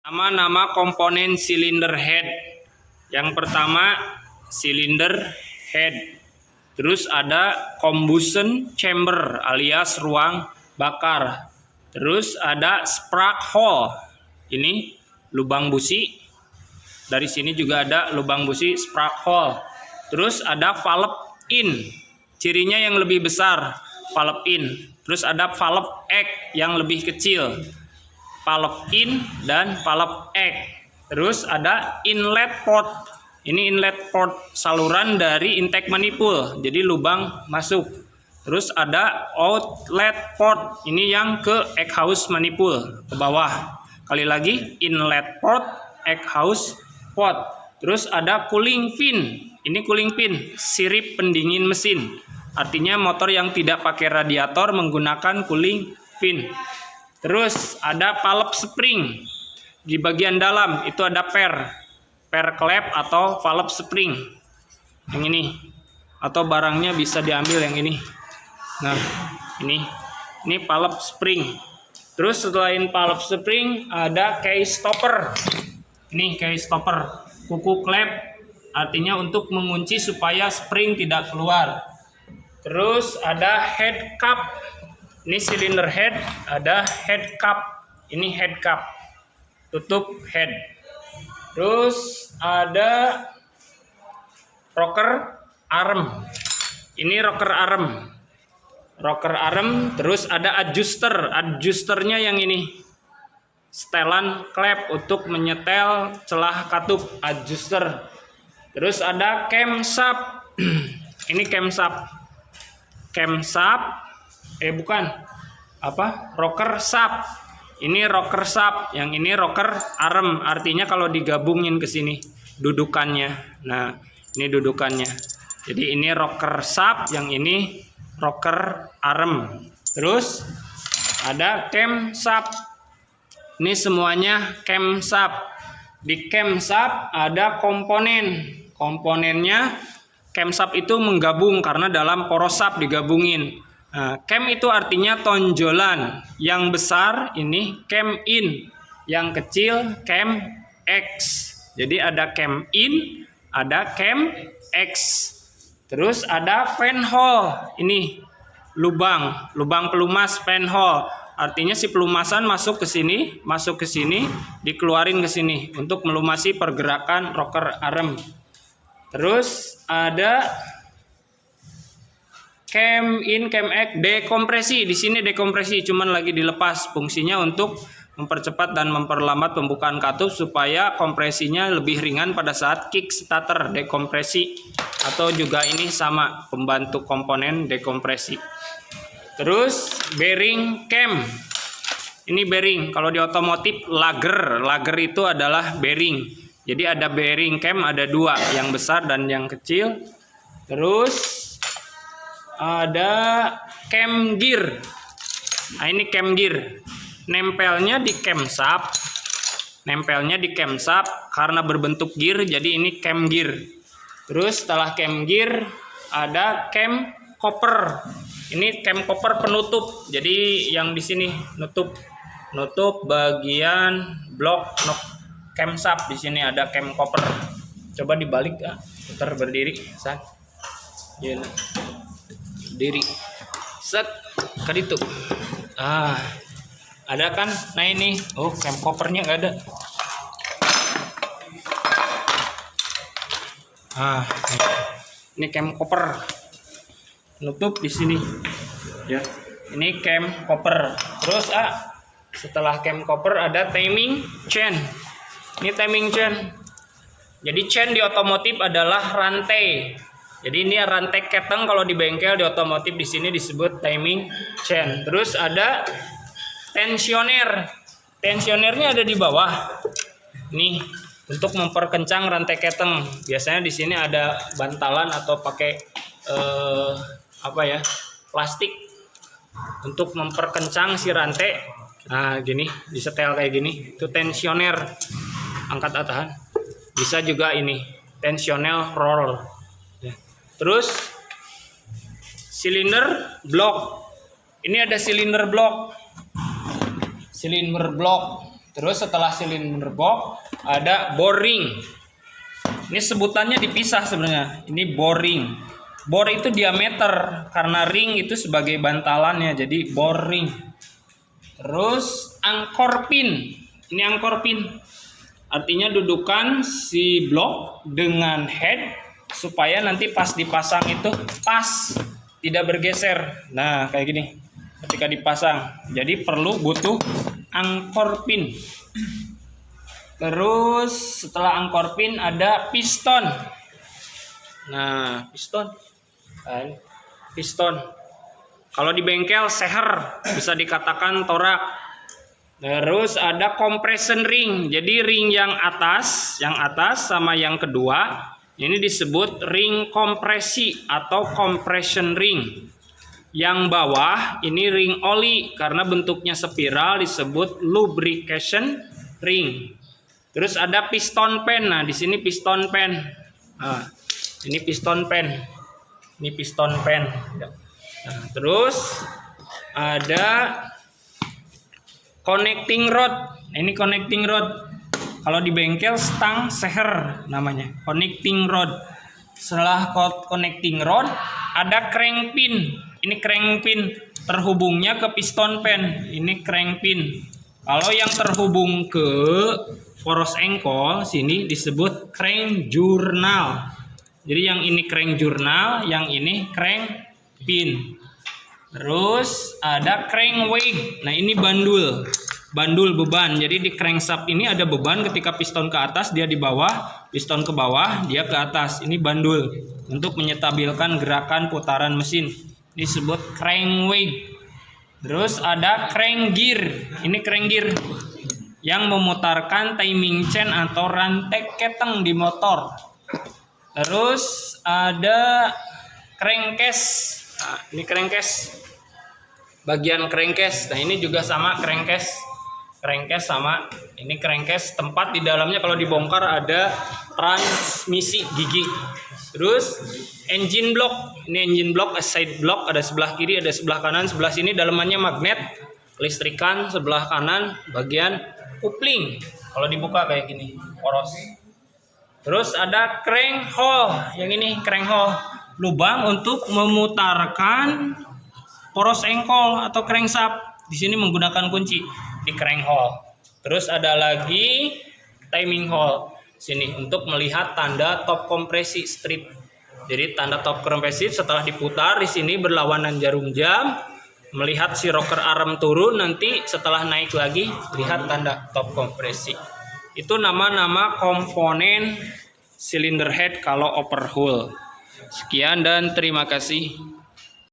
Nama-nama komponen silinder head. Yang pertama silinder head. Terus ada combustion chamber alias ruang bakar. Terus ada spark hole. Ini lubang busi. Dari sini juga ada lubang busi spark hole. Terus ada valve in. Cirinya yang lebih besar, valve in. Terus ada valve egg yang lebih kecil. Valve in dan valve egg. Terus ada inlet port. Ini inlet port saluran dari intake manifold. Jadi lubang masuk. Terus ada outlet port. Ini yang ke exhaust manifold ke bawah. Kali lagi inlet port, exhaust port. Terus ada cooling fin. Ini cooling fin, sirip pendingin mesin. Artinya motor yang tidak pakai radiator menggunakan cooling fin. Terus ada valve spring. Di bagian dalam itu ada per clamp atau valve spring. Yang ini. Atau barangnya bisa diambil yang ini. Nah, ini valve spring. Terus selain valve spring ada case stopper. Ini case stopper. Kuku clamp artinya untuk mengunci supaya spring tidak keluar. Terus ada head cap. Ini silinder head, ada head cap. Ini head cap, tutup head. Terus ada rocker arm. Ini rocker arm. Rocker arm. Terus ada adjuster. Adjusternya yang ini. Setelan klep untuk menyetel celah katup. Adjuster. Terus ada camshaft. Ini camshaft. Camshaft. Rocker shaft. Ini rocker shaft, yang ini rocker arm. Artinya kalau digabungin ke sini dudukannya. Nah, ini dudukannya. Jadi ini rocker shaft, yang ini rocker arm. Terus ada camshaft. Ini semuanya camshaft. Di camshaft ada komponen. Komponennya camshaft itu menggabung karena dalam poros shaft digabungin. Nah, cam itu artinya tonjolan. Yang besar ini cam in, yang kecil cam X. Jadi ada cam in, ada cam X. Terus ada fan hole. Ini lubang pelumas, fan hole. Artinya si pelumasan masuk ke sini, dikeluarin ke sini untuk melumasi pergerakan rocker arm. Terus ada cam in, cam X, dekompresi. Di sini dekompresi, cuman lagi dilepas. Fungsinya untuk mempercepat dan memperlambat pembukaan katup supaya kompresinya lebih ringan pada saat kick starter. Dekompresi, atau juga ini sama, pembantu komponen dekompresi. Terus bearing cam. Ini bearing. Kalau di otomotif lager itu adalah bearing. Jadi ada bearing cam, ada dua, yang besar dan yang kecil. Terus ada cam gear. Nah, ini cam gear. Nempelnya di camshaft. Karena berbentuk gear, jadi ini cam gear. Terus setelah cam gear ada cam cover. Ini cam cover penutup. Jadi yang di sini nutup bagian blok camshaft. Di sini ada cam cover. Coba dibalik ya. Putar berdiri, San. Ya. Diri set kali itu ada kan. Nah ini cam covernya nggak ada. Ini cam cover nutup di sini ya. Ini cam cover. Terus setelah cam cover ada timing chain. Ini timing chain. Jadi chain di otomotif adalah rantai. Jadi ini rantai keteng, kalau di bengkel di otomotif di sini disebut timing chain. Terus ada tensioner. Tensionernya ada di bawah. Nih, untuk memperkencang rantai keteng. Biasanya di sini ada bantalan atau pakai plastik untuk memperkencang si rantai. Nah, gini, disetel kayak gini. Itu tensioner. Angkat atahan. Bisa juga ini, tensioner roll. Terus silinder block. Ini ada silinder block. Terus setelah cylinder box ada bore ring. Ini sebutannya dipisah sebenarnya. Ini bore ring. Bore itu diameter, karena ring itu sebagai bantalannya, jadi bore ring. Terus anchor pin. Ini anchor pin. Artinya dudukan si blok dengan head supaya nanti pas dipasang itu pas, tidak bergeser. Nah, kayak gini. Ketika dipasang. Jadi butuh anchor pin. Terus setelah anchor pin ada piston. Nah, piston. Kalau di bengkel seher, bisa dikatakan torak. Terus ada compression ring. Jadi ring yang atas sama yang kedua ini disebut ring kompresi atau compression ring. Yang bawah ini ring oli, karena bentuknya spiral disebut lubrication ring. Terus ada piston pen. Nah, di sini piston pen. Nah, ini piston pen. Ini piston pen. Nah, terus ada connecting rod. Ini connecting rod. Kalau di bengkel stang seher namanya. Connecting rod. Setelah connecting rod ada crank pin. Ini crank pin terhubungnya ke piston pen. Ini crank pin. Kalau yang terhubung ke poros engkol sini disebut crank jurnal. Jadi yang ini crank jurnal, yang ini crank pin. Terus ada crank weight. Nah, ini bandul beban. Jadi di crankshaft ini ada beban, ketika piston ke atas dia di bawah, piston ke bawah dia ke atas. Ini bandul untuk menyetabilkan gerakan putaran mesin. Ini disebut crank weight. Terus ada crank gear. Ini crank gear yang memutarkan timing chain atau rantai keteng di motor. Terus ada crankcase. Nah, ini crankcase. Bagian crankcase. Nah, ini juga sama crankcase. Crankcase sama. Ini crankcase, tempat di dalamnya kalau dibongkar ada transmisi gigi. Terus engine block. Ini engine block, side block, ada sebelah kiri, ada sebelah kanan. Sebelah sini dalamannya magnet, listrikan. Sebelah kanan bagian kupling. Kalau dibuka kayak gini, poros. Terus ada crank hole. Yang ini crank hole, lubang untuk memutarkan poros engkol atau crankshaft. Di sini menggunakan kunci di crank hole. Terus ada lagi timing hole. Sini untuk melihat tanda top kompresi strip. Jadi tanda top kompresi setelah diputar di sini berlawanan jarum jam. Melihat si rocker arm turun, nanti setelah naik lagi lihat tanda top kompresi. Itu nama-nama komponen cylinder head kalau overhaul. Sekian dan terima kasih.